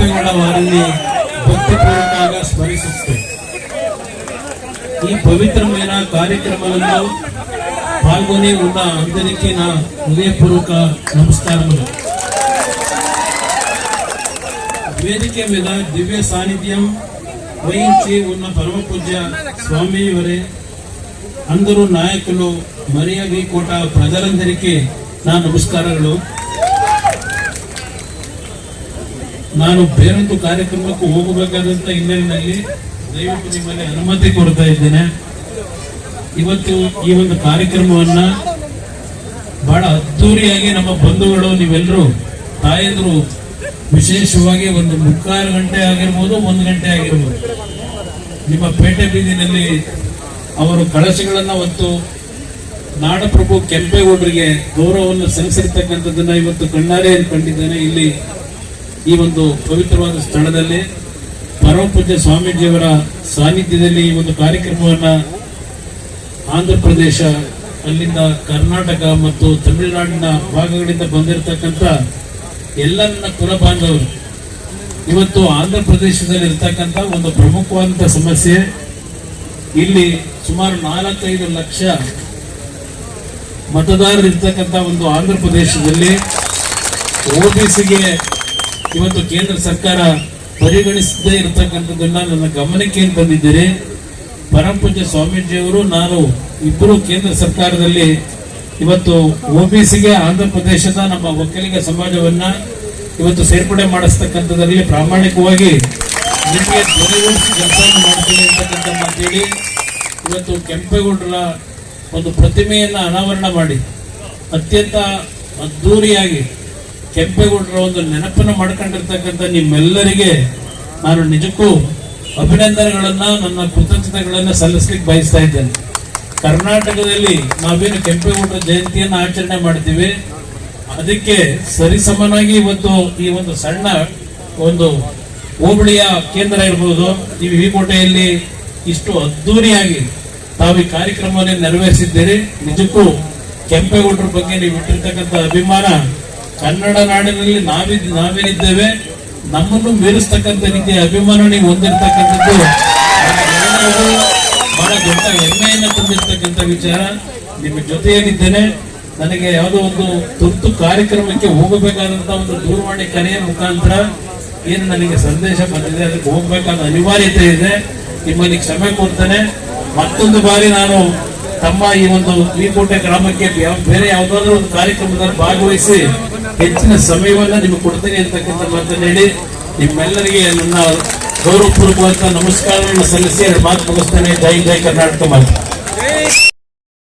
ಕೆಂಪೇಗೌಡ వారిని భక్తిపూర్వకంగా స్మరిస్తూ ఈ పవిత్రమైన కార్యక్రమాలలో పాల్గొని ఉన్న అందరికీ నా హృదయపూర్వక నమస్కారములు. వేదిక మీద దివ్య సాన్నిధ్యం వహించి ఉన్న పరమ పూజ్య స్వామి వారి అందరూ నాయకులు మరియా వి కోట ప్రజలందరికీ నా ನಮಸ್ಕಾರಗಳು. ನಾನು ಬೇರೊಂದು ಕಾರ್ಯಕ್ರಮಕ್ಕೆ ಹೋಗಬೇಕಾದಂತ ಹಿನ್ನೆಲೆಯಲ್ಲಿ ದಯವಿಟ್ಟು ನಿಮ್ಮಲ್ಲಿ ಅನುಮತಿ ಕೊಡ್ತಾ ಇದ್ದೇನೆ. ಇವತ್ತು ಈ ಒಂದು ಕಾರ್ಯಕ್ರಮವನ್ನ ಬಹಳ ಅದ್ದೂರಿಯಾಗಿ ನಮ್ಮ ಬಂಧುಗಳು ನೀವೆಲ್ಲರೂ ತಾಯಂದ್ರು ವಿಶೇಷವಾಗಿ ಒಂದು 3/4 ಗಂಟೆ ಆಗಿರ್ಬೋದು, 1 ಗಂಟೆ ಆಗಿರ್ಬೋದು, ನಿಮ್ಮ ಪೇಟೆ ಬೀದಿನಲ್ಲಿ ಅವರು ಕಳಶಗಳನ್ನ ಹೊತ್ತು ನಾಡಪ್ರಭು ಕೆಂಪೇಗೌಡರಿಗೆ ಗೌರವವನ್ನು ಸಲ್ಲಿಸಿರ್ತಕ್ಕಂಥದ್ದನ್ನ ಇವತ್ತು ಕಣ್ಣಾರೆ ಕಂಡಿದ್ದೇನೆ. ಇಲ್ಲಿ ಈ ಒಂದು ಪವಿತ್ರವಾದ ಸ್ಥಳದಲ್ಲಿ ಪರಮ ಪೂಜ್ಯ ಸ್ವಾಮೀಜಿಯವರ ಸಾನ್ನಿಧ್ಯದಲ್ಲಿ ಈ ಒಂದು ಕಾರ್ಯಕ್ರಮವನ್ನ ಆಂಧ್ರ ಪ್ರದೇಶ, ಅಲ್ಲಿಂದ ಕರ್ನಾಟಕ ಮತ್ತು ತಮಿಳುನಾಡಿನ ಭಾಗಗಳಿಂದ ಬಂದಿರತಕ್ಕಂಥ ಎಲ್ಲ ನನ್ನ ಕುಲ ಬಾಂಧವರು, ಇವತ್ತು ಆಂಧ್ರ ಪ್ರದೇಶದಲ್ಲಿ ಇರ್ತಕ್ಕಂಥ ಒಂದು ಪ್ರಮುಖವಾದಂಥ ಸಮಸ್ಯೆ, ಇಲ್ಲಿ ಸುಮಾರು 4-5 ಲಕ್ಷ ಮತದಾರರು ಇರ್ತಕ್ಕಂಥ ಒಂದು ಆಂಧ್ರ ಪ್ರದೇಶದಲ್ಲಿ ಓಬಿಸಿಗೆ ಇವತ್ತು ಕೇಂದ್ರ ಸರ್ಕಾರ ಪರಿಗಣಿಸದೇ ಇರತಕ್ಕಂಥದ್ದನ್ನ ನನ್ನ ಗಮನಕ್ಕೆ ತಂದಿದ್ದೀರಿ. ಪರಮ ಪೂಜ್ಯ ಸ್ವಾಮೀಜಿಯವರು ನಾನು ಇಬ್ಬರು ಕೇಂದ್ರ ಸರ್ಕಾರದಲ್ಲಿ ಇವತ್ತು ಓಬಿಸಿಗೆ ಆಂಧ್ರ ಪ್ರದೇಶದ ನಮ್ಮ ಒಕ್ಕಲಿಗ ಸಮಾಜವನ್ನ ಇವತ್ತು ಸೇರ್ಪಡೆ ಮಾಡಿಸ್ತಕ್ಕಂಥದ್ರಲ್ಲಿ ಪ್ರಾಮಾಣಿಕವಾಗಿ ನಿಮಗೆ ಧ್ವನಿಗೂಡಿಸಿ ಕೆಲಸವನ್ನು ಮಾಡ್ತೀನಿ ಅಂತಕ್ಕಂಥ ಮಾತೇಳಿ ಇವತ್ತು ಕೆಂಪೇಗೌಡರ ಒಂದು ಪ್ರತಿಮೆಯನ್ನ ಅನಾವರಣ ಮಾಡಿ ಅತ್ಯಂತ ಅದ್ದೂರಿಯಾಗಿ ಕೆಂಪೇಗೌಡರ ಒಂದು ನೆನಪನ್ನು ಮಾಡ್ಕೊಂಡಿರ್ತಕ್ಕಂಥ ನಿಮ್ಮೆಲ್ಲರಿಗೆ ನಾನು ನಿಜಕ್ಕೂ ಅಭಿನಂದನೆಗಳನ್ನ, ನನ್ನ ಕೃತಜ್ಞತೆಗಳನ್ನ ಸಲ್ಲಿಸ್ಲಿಕ್ಕೆ ಬಯಸ್ತಾ ಇದ್ದೇನೆ. ಕರ್ನಾಟಕದಲ್ಲಿ ನಾವೇನು ಕೆಂಪೇಗೌಡರ ಜಯಂತಿಯನ್ನು ಆಚರಣೆ ಮಾಡ್ತೀವಿ, ಅದಕ್ಕೆ ಸರಿಸಮನಾಗಿ ಇವತ್ತು ಈ ಒಂದು ಸಣ್ಣ ಒಂದು ಹೋಬಳಿಯ ಕೇಂದ್ರ ಇರ್ಬೋದು, ಈ ವಿಕೋಟೆಯಲ್ಲಿ ಇಷ್ಟು ಅದ್ದೂರಿಯಾಗಿ ತಾವು ಈ ಕಾರ್ಯಕ್ರಮವನ್ನು ನೆರವೇರಿಸಿದ್ದೀರಿ. ನಿಜಕ್ಕೂ ಕೆಂಪೇಗೌಡರ ಬಗ್ಗೆ ನೀವು ಇಟ್ಟಿರ್ತಕ್ಕಂಥ ಅಭಿಮಾನ, ಕನ್ನಡ ನಾಡಿನಲ್ಲಿ ನಾವೇನಿದ್ದೇವೆ ನಮ್ಮನ್ನು ಮೀರಿಸ್ತಕ್ಕಂಥ ರೀತಿಯ ಅಭಿಮಾನ ನೀವು ಹೊಂದಿರತಕ್ಕಂಥದ್ದು ಬಹಳ ದೊಡ್ಡ ಹೆಮ್ಮೆಯನ್ನು ತಂದಿರ್ತಕ್ಕಂಥ ವಿಚಾರ. ನಿಮ್ಮ ಜೊತೆಯಲ್ಲಿದ್ದೇನೆ. ನನಗೆ ಯಾವುದೋ ಒಂದು ತುರ್ತು ಕಾರ್ಯಕ್ರಮಕ್ಕೆ ಹೋಗಬೇಕಾದಂತ ಒಂದು ದೂರವಾಣಿ ಕರೆಯ ಮುಖಾಂತರ ಏನು ನನಗೆ ಸಂದೇಶ ಬಂದಿದೆ, ಅದಕ್ಕೆ ಹೋಗ್ಬೇಕಾದ ಅನಿವಾರ್ಯತೆ ಇದೆ. ನಿಮ್ಮಲ್ಲಿ ಕ್ಷಮೆ ಕೊಡ್ತೇನೆ. ಮತ್ತೊಂದು ಬಾರಿ ನಾನು ತಮ್ಮ ಈ ಒಂದು ವಿಕೋಟೆ ಗ್ರಾಮಕ್ಕೆ ಬೇರೆ ಯಾವುದಾದ್ರೂ ಒಂದು ಕಾರ್ಯಕ್ರಮದಲ್ಲಿ ಭಾಗವಹಿಸಿ ಹೆಚ್ಚಿನ ಸಮಯವನ್ನ ನಿಮಗೆ ಕೊಡ್ತೇನೆ ಅಂತಕ್ಕಂಥ ಮಾತನ್ನು ಹೇಳಿ ನಿಮ್ಮೆಲ್ಲರಿಗೆ ನನ್ನ ಗೌರವಪೂರ್ವಕವಾದ ನಮಸ್ಕಾರವನ್ನು ಸಲ್ಲಿಸಿ ಮಾತು ಮುಗಿಸ್ತೇನೆ. ಜೈ ಜೈ ಕರ್ನಾಟಕ ಮಾತು.